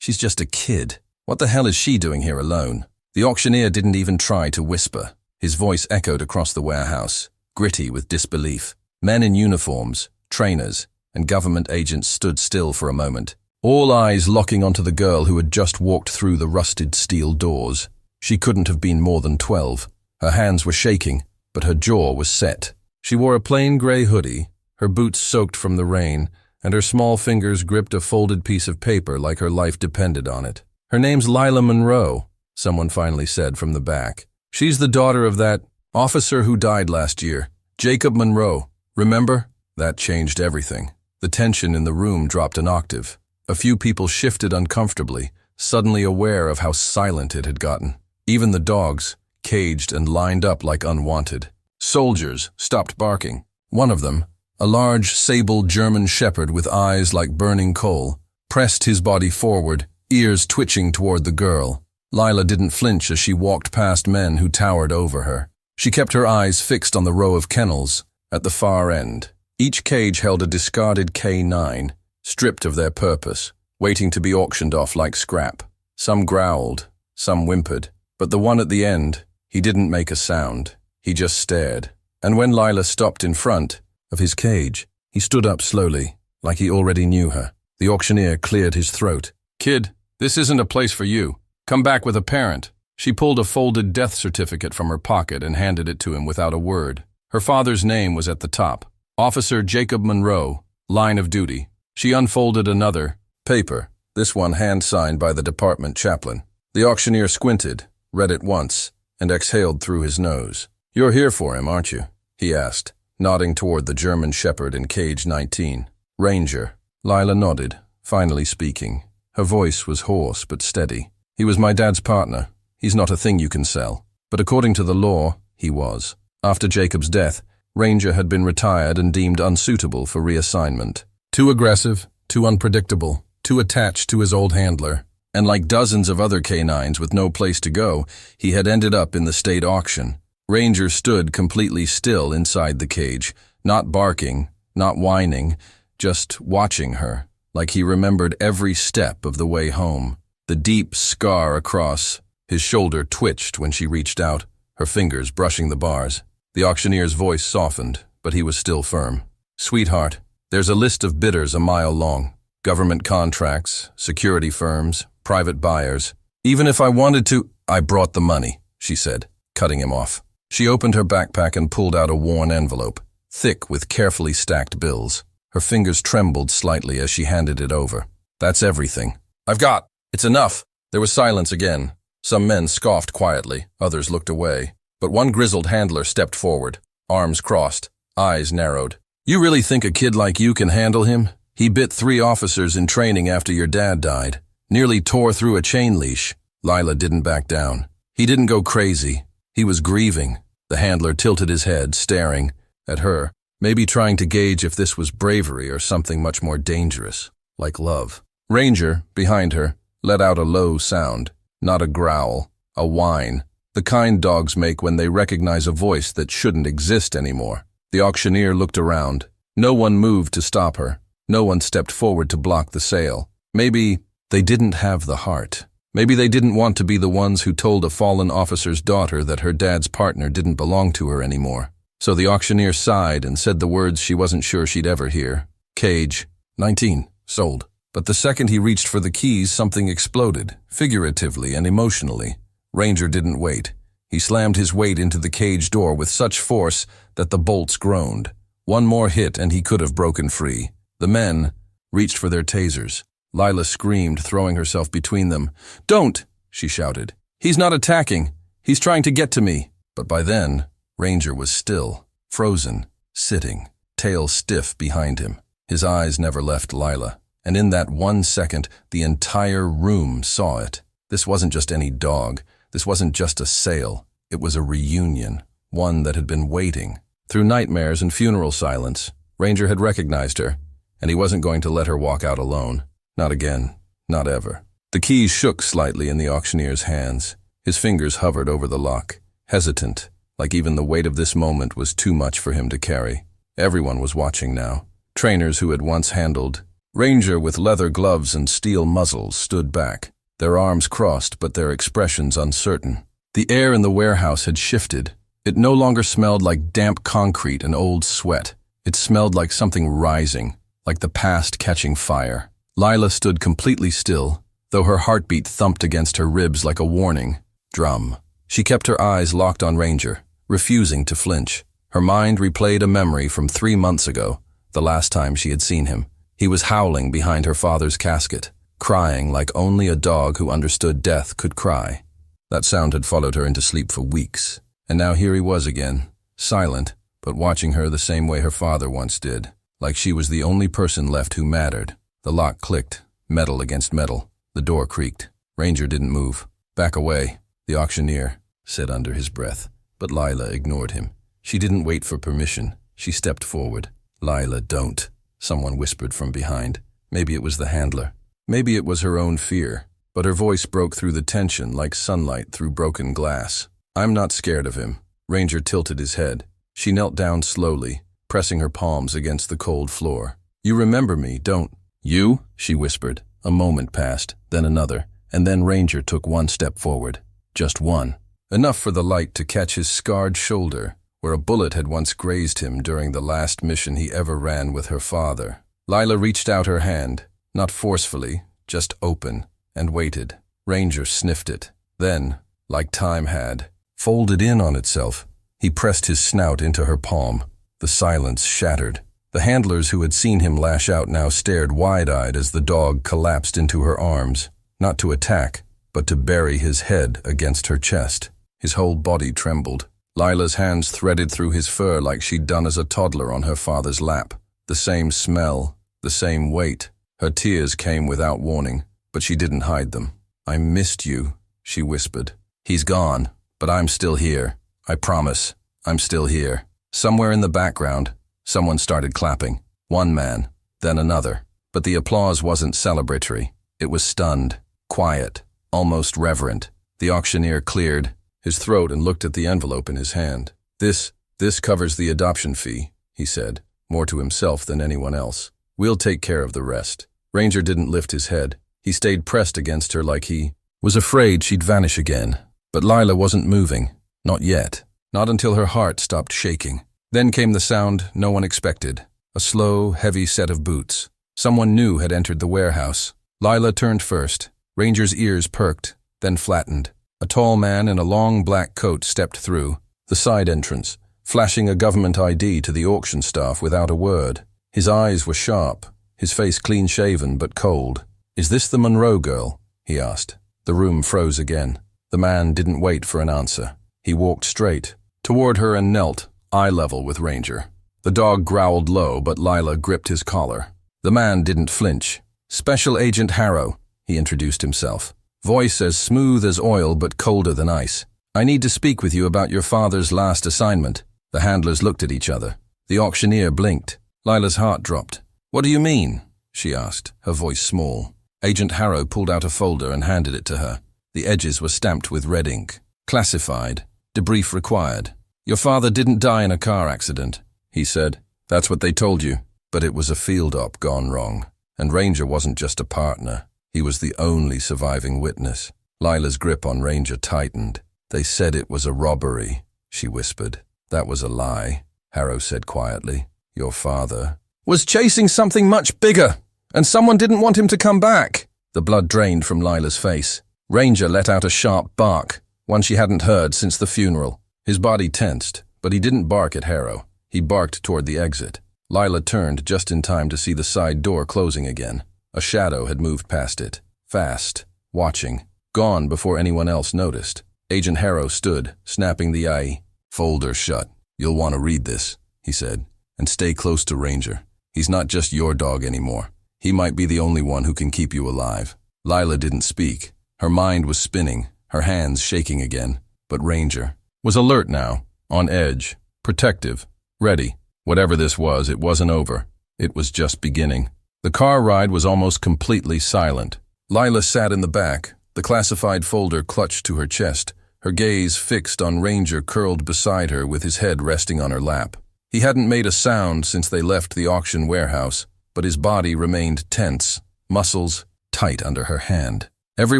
She's just a kid. What the hell is she doing here alone? The auctioneer didn't even try to whisper. His voice echoed across the warehouse, gritty with disbelief. Men in uniforms, trainers, and government agents stood still for a moment, all eyes locking onto the girl who had just walked through the rusted steel doors. She couldn't have been more than 12. Her hands were shaking, but her jaw was set. She wore a plain gray hoodie, her boots soaked from the rain, and her small fingers gripped a folded piece of paper like her life depended on it. "Her name's Lila Monroe," someone finally said from the back. "She's the daughter of that officer who died last year, Jacob Monroe. Remember?" That changed everything. The tension in the room dropped an octave. A few people shifted uncomfortably, suddenly aware of how silent it had gotten. Even the dogs, caged and lined up like unwanted. Soldiers stopped barking. One of them, a large, sable German shepherd with eyes like burning coal, pressed his body forward, ears twitching toward the girl. Lila didn't flinch as she walked past men who towered over her. She kept her eyes fixed on the row of kennels at the far end. Each cage held a discarded K9, stripped of their purpose, waiting to be auctioned off like scrap. Some growled, some whimpered, but the one at the end, he didn't make a sound. He just stared. And when Lila stopped in front of his cage, he stood up slowly, like he already knew her. The auctioneer cleared his throat. "Kid, this isn't a place for you. Come back with a parent." She pulled a folded death certificate from her pocket and handed it to him without a word. Her father's name was at the top. Officer Jacob Monroe, line of duty. She unfolded another paper, this one hand-signed by the department chaplain. The auctioneer squinted, read it once, and exhaled through his nose. "You're here for him, aren't you?" he asked, nodding toward the German shepherd in cage 19. "Ranger." Lila nodded, finally speaking. Her voice was hoarse but steady. "He was my dad's partner. He's not a thing you can sell." But according to the law, he was. After Jacob's death, Ranger had been retired and deemed unsuitable for reassignment. Too aggressive, too unpredictable, too attached to his old handler. And like dozens of other canines with no place to go, he had ended up in the state auction. Ranger stood completely still inside the cage, not barking, not whining, just watching her, like he remembered every step of the way home. The deep scar across his shoulder twitched when she reached out, her fingers brushing the bars. The auctioneer's voice softened, but he was still firm. "Sweetheart, there's a list of bidders a mile long. Government contracts, security firms, private buyers. Even if I wanted to, I brought the money," she said, cutting him off. She opened her backpack and pulled out a worn envelope, thick with carefully stacked bills. Her fingers trembled slightly as she handed it over. "That's everything." "I've got. It's enough." There was silence again. Some men scoffed quietly, others looked away. But one grizzled handler stepped forward, arms crossed, eyes narrowed. "You really think a kid like you can handle him? He bit 3 officers in training after your dad died. Nearly tore through a chain leash." Lila didn't back down. "He didn't go crazy. He was grieving." The handler tilted his head, staring at her, maybe trying to gauge if this was bravery or something much more dangerous, like love. Ranger, behind her, let out a low sound, not a growl, a whine, the kind dogs make when they recognize a voice that shouldn't exist anymore. The auctioneer looked around. No one moved to stop her. No one stepped forward to block the sale. Maybe they didn't have the heart. Maybe they didn't want to be the ones who told a fallen officer's daughter that her dad's partner didn't belong to her anymore. So the auctioneer sighed and said the words she wasn't sure she'd ever hear. "Cage 19, sold." But the second he reached for the keys, something exploded, figuratively and emotionally. Ranger didn't wait. He slammed his weight into the cage door with such force that the bolts groaned. One more hit and he could have broken free. The men reached for their tasers. Lila screamed, throwing herself between them. "Don't!" she shouted. "He's not attacking. He's trying to get to me." But by then, Ranger was still, frozen, sitting, tail stiff behind him. His eyes never left Lila. And in that 1 second, the entire room saw it. This wasn't just any dog. This wasn't just a sale. It was a reunion, one that had been waiting. Through nightmares and funeral silence, Ranger had recognized her, and he wasn't going to let her walk out alone. Not again. Not ever. The keys shook slightly in the auctioneer's hands. His fingers hovered over the lock, hesitant, like even the weight of this moment was too much for him to carry. Everyone was watching now. Trainers who had once handled Ranger, with leather gloves and steel muzzles, stood back, their arms crossed but their expressions uncertain. The air in the warehouse had shifted. It no longer smelled like damp concrete and old sweat. It smelled like something rising, like the past catching fire. Lila stood completely still, though her heartbeat thumped against her ribs like a warning drum. She kept her eyes locked on Ranger, refusing to flinch. Her mind replayed a memory from 3 months ago, the last time she had seen him. He was howling behind her father's casket, crying like only a dog who understood death could cry. That sound had followed her into sleep for weeks, and now here he was again, silent, but watching her the same way her father once did, like she was the only person left who mattered. The lock clicked, metal against metal. The door creaked. Ranger didn't move. "Back away," the auctioneer said under his breath, but Lila ignored him. She didn't wait for permission. She stepped forward. "Lila, don't," someone whispered from behind. Maybe it was the handler. Maybe it was her own fear, but her voice broke through the tension like sunlight through broken glass. "I'm not scared of him." Ranger tilted his head. She knelt down slowly, pressing her palms against the cold floor. "You remember me, don't you?" she whispered. A moment passed, then another, and then Ranger took one step forward. Just one. Enough for the light to catch his scarred shoulder, where a bullet had once grazed him during the last mission he ever ran with her father. Lila reached out her hand, not forcefully, just open, and waited. Ranger sniffed it. Then, like time had, folded in on itself. He pressed his snout into her palm. The silence shattered. The handlers who had seen him lash out now stared wide-eyed as the dog collapsed into her arms, not to attack, but to bury his head against her chest. His whole body trembled. Lila's hands threaded through his fur like she'd done as a toddler on her father's lap. The same smell, the same weight. Her tears came without warning, but she didn't hide them. "I missed you," she whispered. "He's gone, but I'm still here. I promise, I'm still here." Somewhere in the background, someone started clapping. One man, then another. But the applause wasn't celebratory. It was stunned, quiet, almost reverent. The auctioneer cleared his throat and looked at the envelope in his hand. This covers the adoption fee," he said, more to himself than anyone else. "We'll take care of the rest." Ranger didn't lift his head. He stayed pressed against her like he was afraid she'd vanish again. But Lila wasn't moving. Not yet. Not until her heart stopped shaking. Then came the sound no one expected. A slow, heavy set of boots. Someone new had entered the warehouse. Lila turned first. Ranger's ears perked, then flattened. A tall man in a long black coat stepped through the side entrance, flashing a government ID to the auction staff without a word. His eyes were sharp, his face clean-shaven but cold. "Is this the Monroe girl?" he asked. The room froze again. The man didn't wait for an answer. He walked straight toward her and knelt, eye level with Ranger. The dog growled low, but Lila gripped his collar. The man didn't flinch. "Special Agent Harrow," he introduced himself. Voice as smooth as oil but colder than ice. "I need to speak with you about your father's last assignment." The handlers looked at each other. The auctioneer blinked. Lila's heart dropped. "What do you mean?" she asked, her voice small. Agent Harrow pulled out a folder and handed it to her. The edges were stamped with red ink. "Classified. Debrief required. Your father didn't die in a car accident," he said. "That's what they told you." But it was a field op gone wrong. And Ranger wasn't just a partner. He was the only surviving witness. Lila's grip on Ranger tightened. "They said it was a robbery," she whispered. "That was a lie," Harrow said quietly. "Your father was chasing something much bigger, and someone didn't want him to come back." The blood drained from Lila's face. Ranger let out a sharp bark, one she hadn't heard since the funeral. His body tensed, but he didn't bark at Harrow. He barked toward the exit. Lila turned just in time to see the side door closing again. A shadow had moved past it, fast, watching, gone before anyone else noticed. Agent Harrow stood, snapping the eye. "Folder shut. You'll want to read this," he said, "and stay close to Ranger. He's not just your dog anymore. He might be the only one who can keep you alive." Lila didn't speak. Her mind was spinning, her hands shaking again. But Ranger was alert now, on edge, protective, ready. Whatever this was, it wasn't over. It was just beginning. The car ride was almost completely silent. Lila sat in the back, the classified folder clutched to her chest, her gaze fixed on Ranger curled beside her with his head resting on her lap. He hadn't made a sound since they left the auction warehouse, but his body remained tense, muscles tight under her hand. Every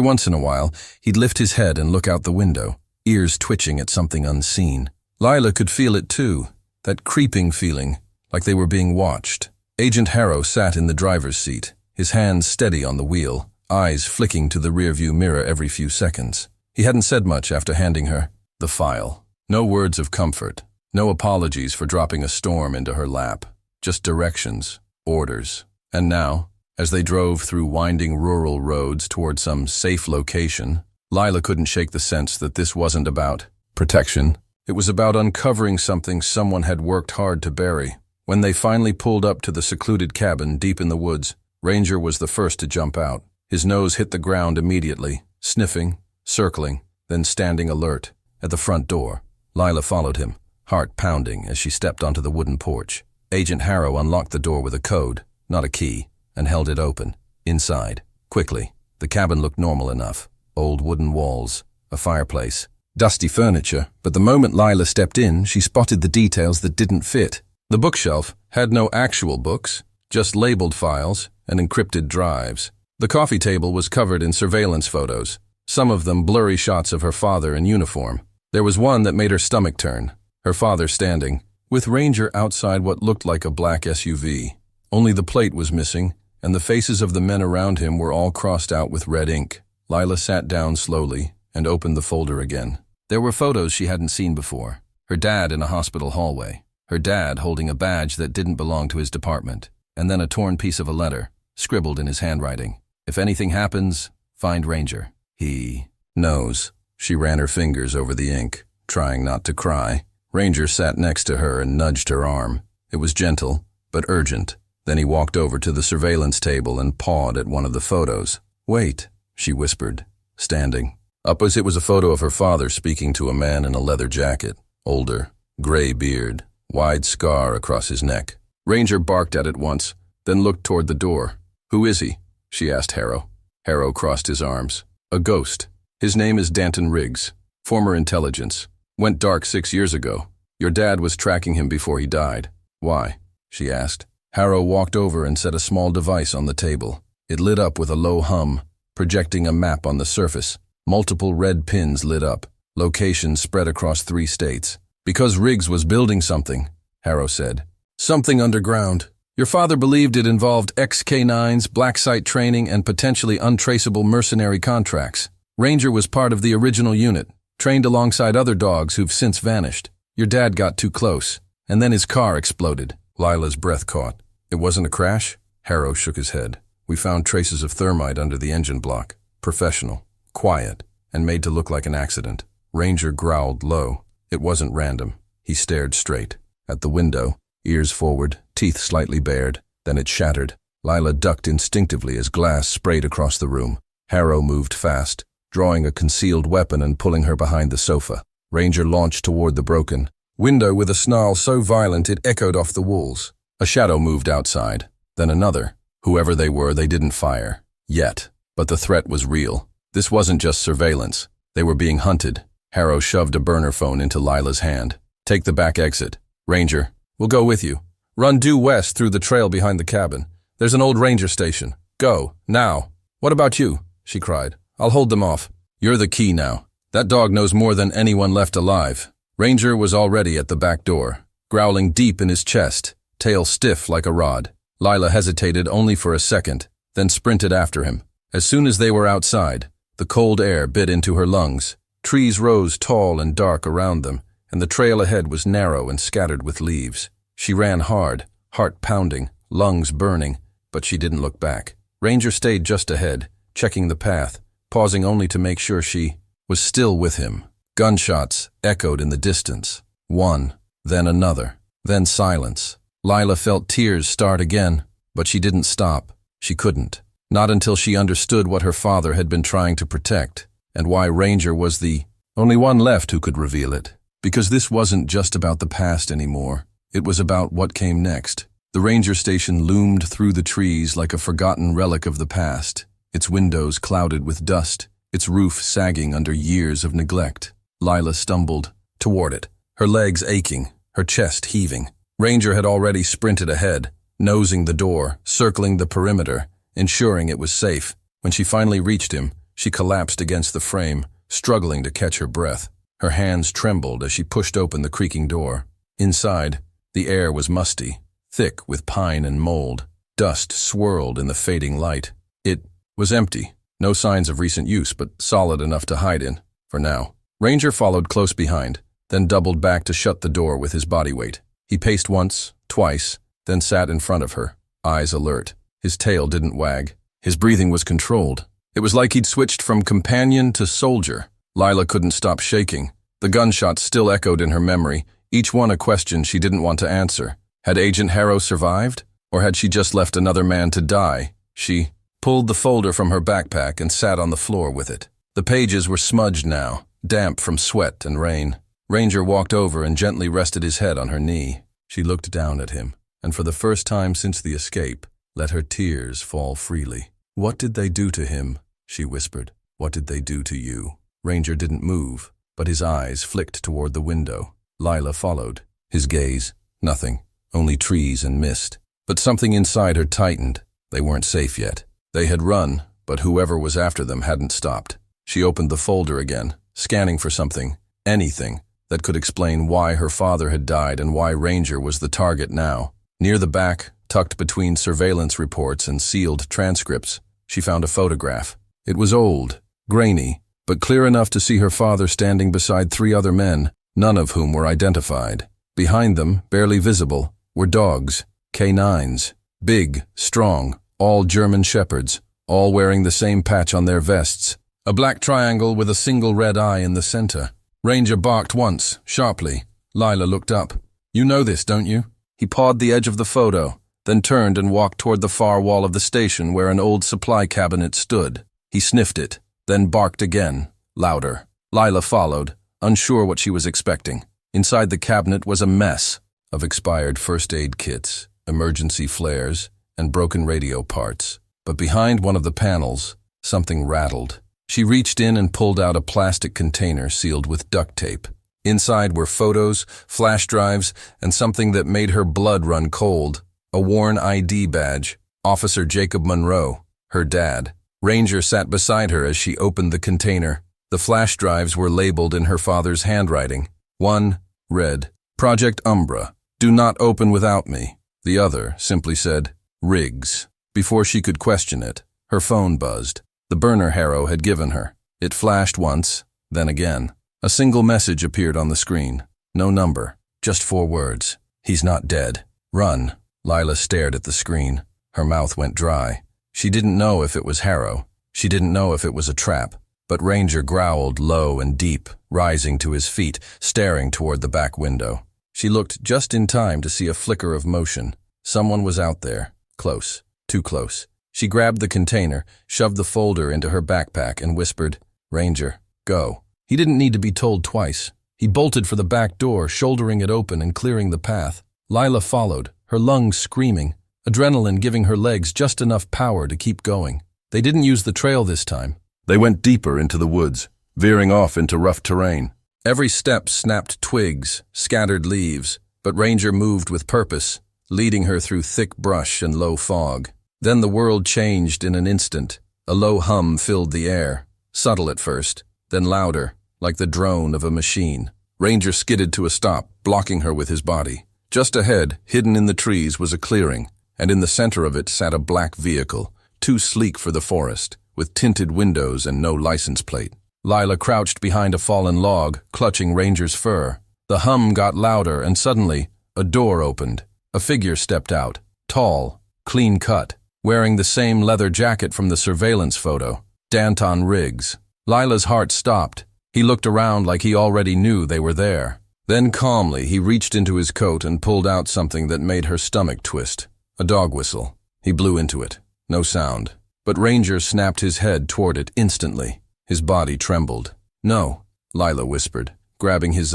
once in a while, he'd lift his head and look out the window, ears twitching at something unseen. Lila could feel it too, that creeping feeling, like they were being watched. Agent Harrow sat in the driver's seat, his hands steady on the wheel, eyes flicking to the rearview mirror every few seconds. He hadn't said much after handing her the file. No words of comfort, no apologies for dropping a storm into her lap, just directions, orders. And now, as they drove through winding rural roads toward some safe location, Lila couldn't shake the sense that this wasn't about protection. It was about uncovering something someone had worked hard to bury. When they finally pulled up to the secluded cabin deep in the woods, Ranger was the first to jump out. His nose hit the ground immediately, sniffing, circling, then standing alert. At the front door, Lila followed him, heart pounding as she stepped onto the wooden porch. Agent Harrow unlocked the door with a code, not a key, and held it open. Inside, quickly, the cabin looked normal enough. Old wooden walls, a fireplace, dusty furniture, but the moment Lila stepped in, she spotted the details that didn't fit. The bookshelf had no actual books, just labeled files and encrypted drives. The coffee table was covered in surveillance photos, some of them blurry shots of her father in uniform. There was one that made her stomach turn, her father standing, with Ranger outside what looked like a black SUV. Only the plate was missing, and the faces of the men around him were all crossed out with red ink. Lila sat down slowly and opened the folder again. There were photos she hadn't seen before. Her dad in a hospital hallway, her dad holding a badge that didn't belong to his department, and then a torn piece of a letter, scribbled in his handwriting. If anything happens, find Ranger. He knows. She ran her fingers over the ink, trying not to cry. Ranger sat next to her and nudged her arm. It was gentle, but urgent. Then he walked over to the surveillance table and pawed at one of the photos. "Wait," she whispered, standing. Opposite was a photo of her father speaking to a man in a leather jacket, older, gray beard, wide scar across his neck. Ranger barked at it once, then looked toward the door. "Who is he?" she asked Harrow. Harrow crossed his arms. "A ghost. His name is Danton Riggs, former intelligence. Went dark 6 years ago. Your dad was tracking him before he died." "Why?" she asked. Harrow walked over and set a small device on the table. It lit up with a low hum, projecting a map on the surface. Multiple red pins lit up, locations spread across 3 states. "Because Riggs was building something," Harrow said. "Something underground. Your father believed it involved ex-K9s, black site training, and potentially untraceable mercenary contracts. Ranger was part of the original unit, trained alongside other dogs who've since vanished. Your dad got too close, and then his car exploded." Lila's breath caught. "It wasn't a crash?" Harrow shook his head. "We found traces of thermite under the engine block. Professional, quiet, and made to look like an accident." Ranger growled low. It wasn't random. He stared straight at the window, ears forward, teeth slightly bared. Then it shattered. Lila ducked instinctively as glass sprayed across the room. Harrow moved fast, drawing a concealed weapon and pulling her behind the sofa. Ranger launched toward the broken window with a snarl so violent it echoed off the walls. A shadow moved outside, then another. Whoever they were, they didn't fire. Yet. But the threat was real. This wasn't just surveillance. They were being hunted. Harrow shoved a burner phone into Lila's hand. "Take the back exit. Ranger, we'll go with you. Run due west through the trail behind the cabin. There's an old ranger station. Go, now." "What about you?" she cried. "I'll hold them off." "You're the key now. That dog knows more than anyone left alive." Ranger was already at the back door, growling deep in his chest, tail stiff like a rod. Lila hesitated only for a second, then sprinted after him. As soon as they were outside, the cold air bit into her lungs. Trees rose tall and dark around them, and the trail ahead was narrow and scattered with leaves. She ran hard, heart pounding, lungs burning, but she didn't look back. Ranger stayed just ahead, checking the path, pausing only to make sure she was still with him. Gunshots echoed in the distance. One, then another, then silence. Lila felt tears start again, but she didn't stop. She couldn't. Not until she understood what her father had been trying to protect, and why Ranger was the only one left who could reveal it. Because this wasn't just about the past anymore. It was about what came next. The ranger station loomed through the trees like a forgotten relic of the past, its windows clouded with dust, its roof sagging under years of neglect. Lila stumbled toward it, her legs aching, her chest heaving. Ranger had already sprinted ahead, nosing the door, circling the perimeter, ensuring it was safe. When she finally reached him, she collapsed against the frame, struggling to catch her breath. Her hands trembled as she pushed open the creaking door. Inside, the air was musty, thick with pine and mold. Dust swirled in the fading light. It was empty. No signs of recent use, but solid enough to hide in, for now. Ranger followed close behind, then doubled back to shut the door with his body weight. He paced once, twice, then sat in front of her, eyes alert. His tail didn't wag. His breathing was controlled. It was like he'd switched from companion to soldier. Lila couldn't stop shaking. The gunshots still echoed in her memory, each one a question she didn't want to answer. Had Agent Harrow survived? Or had she just left another man to die? She pulled the folder from her backpack and sat on the floor with it. The pages were smudged now, damp from sweat and rain. Ranger walked over and gently rested his head on her knee. She looked down at him, and for the first time since the escape, let her tears fall freely. "What did they do to him?" she whispered. "What did they do to you?" Ranger didn't move, but his eyes flicked toward the window. Lila followed. His gaze, nothing, only trees and mist. But something inside her tightened. They weren't safe yet. They had run, but whoever was after them hadn't stopped. She opened the folder again, scanning for something, anything, that could explain why her father had died and why Ranger was the target now. Near the back, tucked between surveillance reports and sealed transcripts, she found a photograph. It was old, grainy, but clear enough to see her father standing beside 3 other men, none of whom were identified. Behind them, barely visible, were dogs, canines, big, strong, all German shepherds, all wearing the same patch on their vests, a black triangle with a single red eye in the center. Ranger barked once, sharply. Lila looked up. "You know this, don't you?" He pawed the edge of the photo, then turned and walked toward the far wall of the station where an old supply cabinet stood. He sniffed it, then barked again, louder. Lila followed, unsure what she was expecting. Inside the cabinet was a mess of expired first aid kits, emergency flares, and broken radio parts. But behind one of the panels, something rattled. She reached in and pulled out a plastic container sealed with duct tape. Inside were photos, flash drives, and something that made her blood run cold. A worn ID badge. Officer Jacob Monroe, her dad. Ranger sat beside her as she opened the container. The flash drives were labeled in her father's handwriting. One read, "Project Umbra. Do not open without me." The other simply said, "Riggs." Before she could question it, her phone buzzed. The burner Harrow had given her. It flashed once, then again. A single message appeared on the screen. No number, just 4 words. "He's not dead. Run." Lila stared at the screen. Her mouth went dry. She didn't know if it was Harrow. She didn't know if it was a trap. But Ranger growled low and deep, rising to his feet, staring toward the back window. She looked just in time to see a flicker of motion. Someone was out there. Close. Too close. She grabbed the container, shoved the folder into her backpack, and whispered, "Ranger, go." He didn't need to be told twice. He bolted for the back door, shouldering it open and clearing the path. Lila followed, her lungs screaming, adrenaline giving her legs just enough power to keep going. They didn't use the trail this time. They went deeper into the woods, veering off into rough terrain. Every step snapped twigs, scattered leaves, but Ranger moved with purpose, leading her through thick brush and low fog. Then the world changed in an instant. A low hum filled the air, subtle at first, then louder, like the drone of a machine. Ranger skidded to a stop, blocking her with his body. Just ahead, hidden in the trees, was a clearing, and in the center of it sat a black vehicle, too sleek for the forest, with tinted windows and no license plate. Lila crouched behind a fallen log, clutching Ranger's fur. The hum got louder, and suddenly, a door opened. A figure stepped out, tall, clean-cut, wearing the same leather jacket from the surveillance photo. Danton Riggs. Lila's heart stopped. He looked around like he already knew they were there. Then calmly, he reached into his coat and pulled out something that made her stomach twist. A dog whistle. He blew into it. No sound. But Ranger snapped his head toward it instantly. His body trembled. "No," Lila whispered, grabbing his,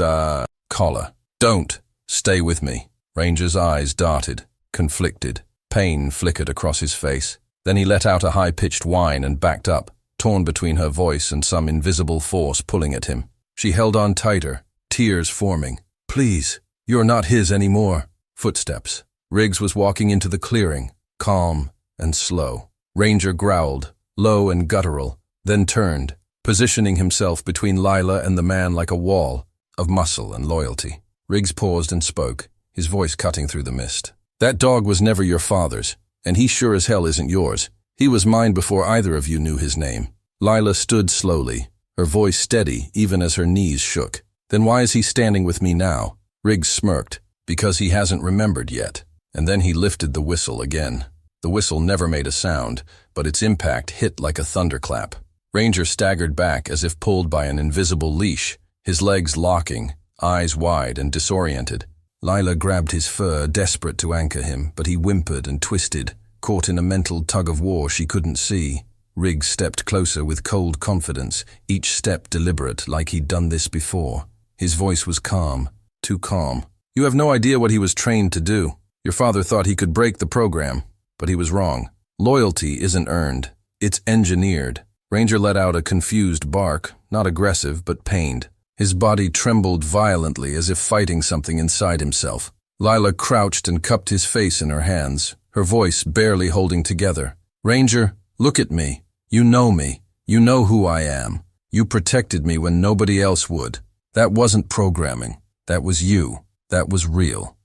collar. "Don't. Stay with me." Ranger's eyes darted, conflicted. Pain flickered across his face. Then he let out a high-pitched whine and backed up, torn between her voice and some invisible force pulling at him. She held on tighter, tears forming. "Please, you're not his anymore." Footsteps. Riggs was walking into the clearing, calm and slow. Ranger growled, low and guttural, then turned, positioning himself between Lila and the man like a wall of muscle and loyalty. Riggs paused and spoke, his voice cutting through the mist. "That dog was never your father's, and he sure as hell isn't yours. He was mine before either of you knew his name." Lila stood slowly, her voice steady even as her knees shook. "Then why is he standing with me now?" Riggs smirked. "Because he hasn't remembered yet." And then he lifted the whistle again. The whistle never made a sound, but its impact hit like a thunderclap. Ranger staggered back as if pulled by an invisible leash, his legs locking, eyes wide and disoriented. Lila grabbed his fur, desperate to anchor him, but he whimpered and twisted, caught in a mental tug-of-war she couldn't see. Riggs stepped closer with cold confidence, each step deliberate, like he'd done this before. His voice was calm, too calm. "You have no idea what he was trained to do. Your father thought he could break the program, but he was wrong. Loyalty isn't earned. It's engineered." Ranger let out a confused bark, not aggressive, but pained. His body trembled violently as if fighting something inside himself. Lila crouched and cupped his face in her hands, her voice barely holding together. "Ranger, look at me. You know me. You know who I am. You protected me when nobody else would. That wasn't programming. That was you. That was real."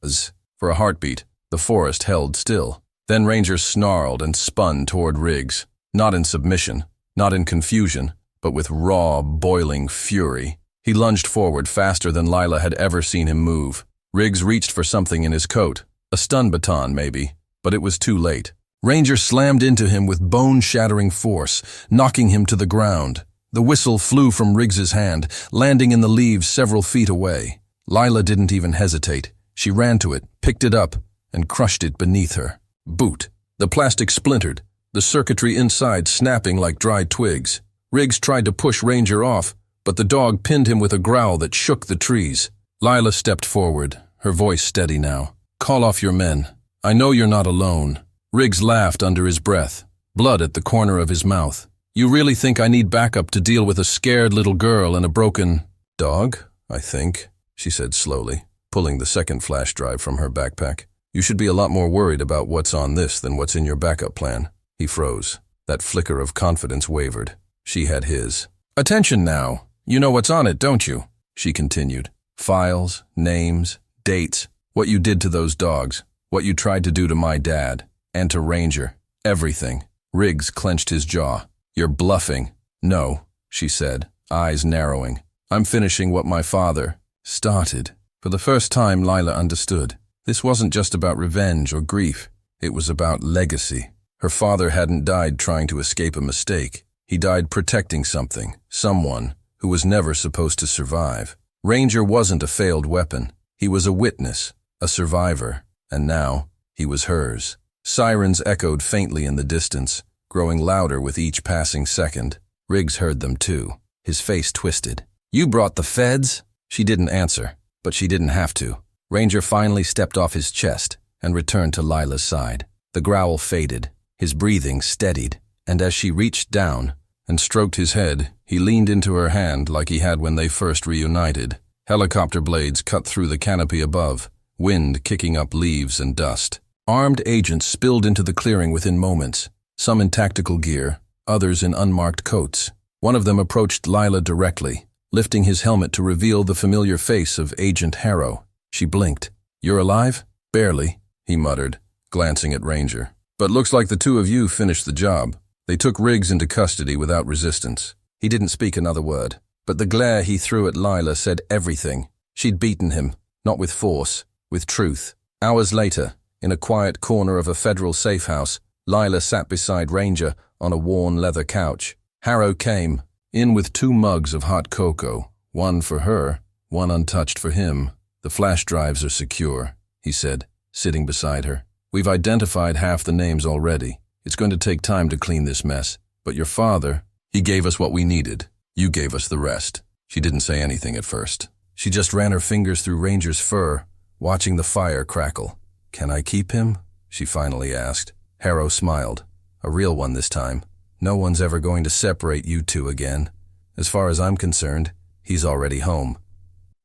For a heartbeat, the forest held still. Then Ranger snarled and spun toward Riggs, not in submission, not in confusion, but with raw, boiling fury. He lunged forward faster than Lila had ever seen him move. Riggs reached for something in his coat, a stun baton maybe, but it was too late. Ranger slammed into him with bone-shattering force, knocking him to the ground. The whistle flew from Riggs's hand, landing in the leaves several feet away. Lila didn't even hesitate. She ran to it, picked it up, and crushed it beneath her. Boot. The plastic splintered, the circuitry inside snapping like dried twigs. Riggs tried to push Ranger off, but the dog pinned him with a growl that shook the trees. Lila stepped forward, her voice steady now. "Call off your men. I know you're not alone." Riggs laughed under his breath, blood at the corner of his mouth. "You really think I need backup to deal with a scared little girl and a broken dog, I think," she said slowly, pulling the second flash drive from her backpack. "You should be a lot more worried about what's on this than what's in your backup plan." He froze. That flicker of confidence wavered. She had his. "Attention now. You know what's on it, don't you?" she continued. "Files, names, dates, what you did to those dogs, what you tried to do to my dad, and to Ranger. Everything." Riggs clenched his jaw. "You're bluffing." "No," she said, eyes narrowing. "I'm finishing what my father started." For the first time, Lila understood. This wasn't just about revenge or grief. It was about legacy. Her father hadn't died trying to escape a mistake. He died protecting something, someone, who was never supposed to survive. Ranger wasn't a failed weapon. He was a witness, a survivor, and now he was hers. Sirens echoed faintly in the distance, growing louder with each passing second. Riggs heard them too. His face twisted. "You brought the feds?" She didn't answer, but she didn't have to. Ranger finally stepped off his chest and returned to Lila's side. The growl faded, his breathing steadied, and as she reached down and stroked his head, he leaned into her hand like he had when they first reunited. Helicopter blades cut through the canopy above, wind kicking up leaves and dust. Armed agents spilled into the clearing within moments, some in tactical gear, others in unmarked coats. One of them approached Lila directly, lifting his helmet to reveal the familiar face of Agent Harrow. She blinked. "You're alive?" "Barely," he muttered, glancing at Ranger. "But looks like the two of you finished the job." They took Riggs into custody without resistance. He didn't speak another word, but the glare he threw at Lila said everything. She'd beaten him, not with force, with truth. Hours later, in a quiet corner of a federal safe house, Lila sat beside Ranger on a worn leather couch. Harrow came, in with 2 mugs of hot cocoa, one for her, one untouched for him. "The flash drives are secure," he said, sitting beside her. "We've identified half the names already. It's going to take time to clean this mess. But your father, he gave us what we needed. You gave us the rest." She didn't say anything at first. She just ran her fingers through Ranger's fur, watching the fire crackle. "Can I keep him?" she finally asked. Harrow smiled. "A real one this time. No one's ever going to separate you two again. As far as I'm concerned, he's already home."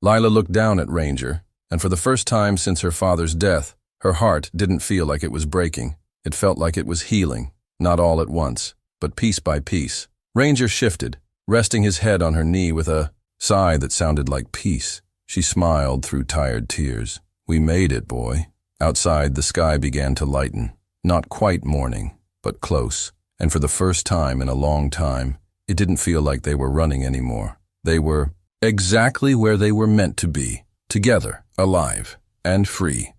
Lila looked down at Ranger, and for the first time since her father's death, Her heart didn't feel like it was breaking. It felt like it was healing, not all at once, but piece by piece. Ranger shifted, resting his head on her knee with a sigh that sounded like peace. She smiled through tired tears. "We made it, boy." Outside, the sky began to lighten. Not quite morning, but close. And for the first time in a long time, it didn't feel like they were running anymore. They were exactly where they were meant to be, together, alive, and free.